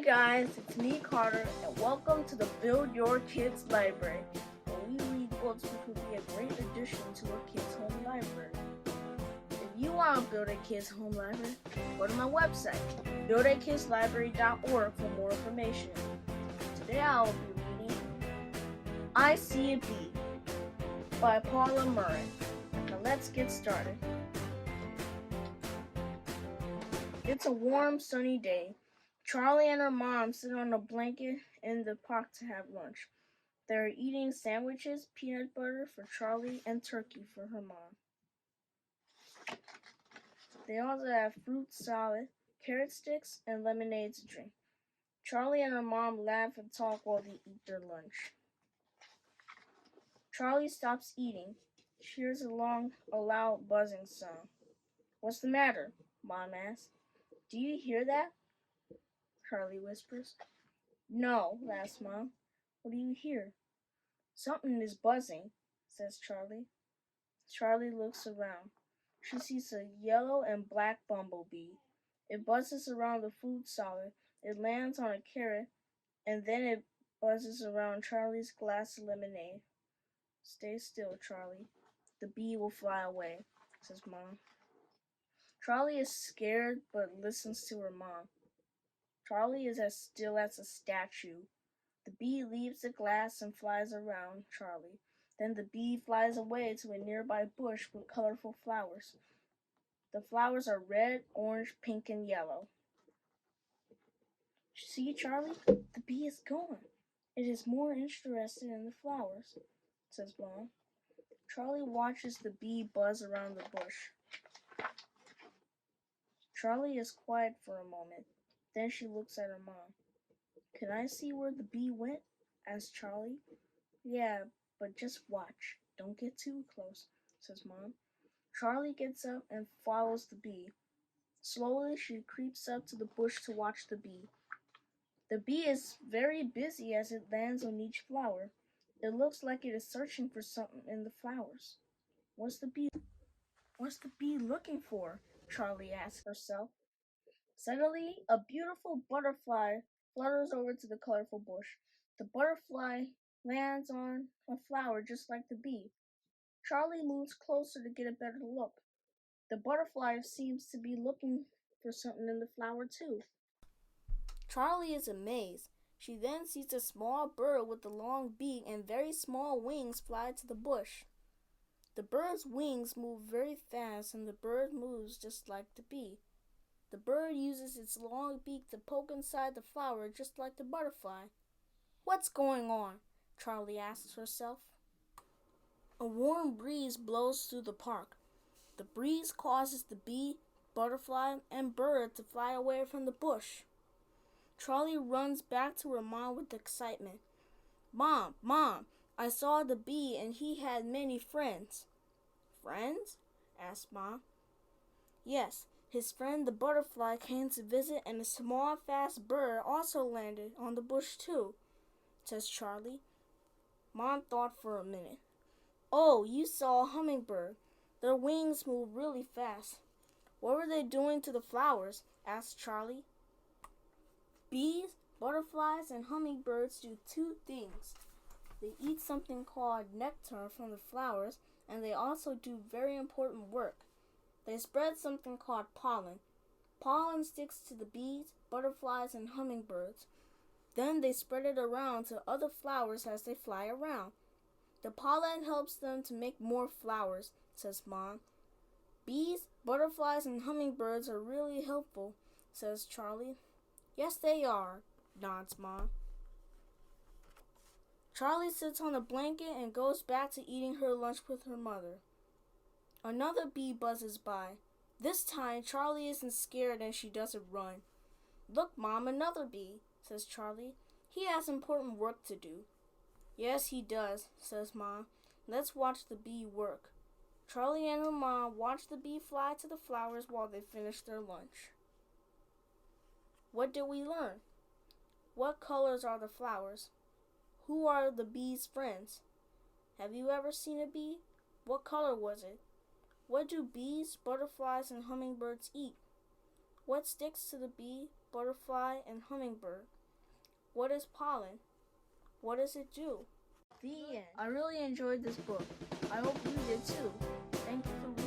guys, it's me Karter, and welcome to the Build Your Kids Library, where we read books which will be a great addition to a kid's home library. If you want to build a kid's home library, go to my website, buildakidslibrary.org for more information. Today I will be reading I See a Bee by Murrain. Now let's get started. It's a warm, sunny day. Charlie and her mom sit on a blanket in the park to have lunch. They're eating sandwiches, peanut butter for Charlie, and turkey for her mom. They also have fruit salad, carrot sticks, and lemonade to drink. Charlie and her mom laugh and talk while they eat their lunch. Charlie stops eating. She hears a loud buzzing sound. "What's the matter?" Mom asks. "Do you hear that?" Charlie whispers. "No," laughs Mom. "What do you hear?" "Something is buzzing," says Charlie. Charlie looks around. She sees a yellow and black bumblebee. It buzzes around the food salad. It lands on a carrot, and then it buzzes around Charlie's glass of lemonade. "Stay still, Charlie. The bee will fly away," says Mom. Charlie is scared but listens to her mom. Charlie is as still as a statue. The bee leaves the glass and flies around Charlie. Then the bee flies away to a nearby bush with colorful flowers. The flowers are red, orange, pink, and yellow. "See, Charlie? The bee is gone. It is more interested in the flowers," says Mom. Charlie watches the bee buzz around the bush. Charlie is quiet for a moment. Then she looks at her mom. "Can I see where the bee went?" asks Charlie. "Yeah, but just watch. Don't get too close," says Mom. Charlie gets up and follows the bee. Slowly, she creeps up to the bush to watch the bee. The bee is very busy as it lands on each flower. It looks like it is searching for something in the flowers. What's the bee looking for?" Charlie asks herself. Suddenly, a beautiful butterfly flutters over to the colorful bush. The butterfly lands on a flower just like the bee. Charlie moves closer to get a better look. The butterfly seems to be looking for something in the flower too. Charlie is amazed. She then sees a small bird with a long beak and very small wings fly to the bush. The bird's wings move very fast and the bird moves just like the bee. The bird uses its long beak to poke inside the flower just like the butterfly. "What's going on?" Charlie asks herself. A warm breeze blows through the park. The breeze causes the bee, butterfly, and bird to fly away from the bush. Charlie runs back to her mom with excitement. Mom, I saw the bee and he had many friends." "Friends?" asked Mom. "Yes, his friend the butterfly came to visit and a small fast bird also landed on the bush too," says Charlie. Mom thought for a minute. "Oh, you saw a hummingbird. Their wings move really fast." "What were they doing to the flowers?" asked Charlie. "Bees, butterflies, and hummingbirds do two things. They eat something called nectar from the flowers, and they also do very important work. They spread something called pollen. Pollen sticks to the bees, butterflies, and hummingbirds. Then they spread it around to other flowers as they fly around. The pollen helps them to make more flowers," says Mom. "Bees, butterflies, and hummingbirds are really helpful," says Charlie. "Yes, they are," nods Mom. Charlie sits on a blanket and goes back to eating her lunch with her mother. Another bee buzzes by. This time, Charlie isn't scared and she doesn't run. "Look, Mom, another bee," says Charlie. "He has important work to do." "Yes, he does," says Mom. "Let's watch the bee work." Charlie and her mom watch the bee fly to the flowers while they finish their lunch. What did we learn? What colors are the flowers? Who are the bee's friends? Have you ever seen a bee? What color was it? What do bees, butterflies, and hummingbirds eat? What sticks to the bee, butterfly, and hummingbird. What is pollen? What does it do? The end. I really enjoyed this book. I hope you did too. Thank you for reading.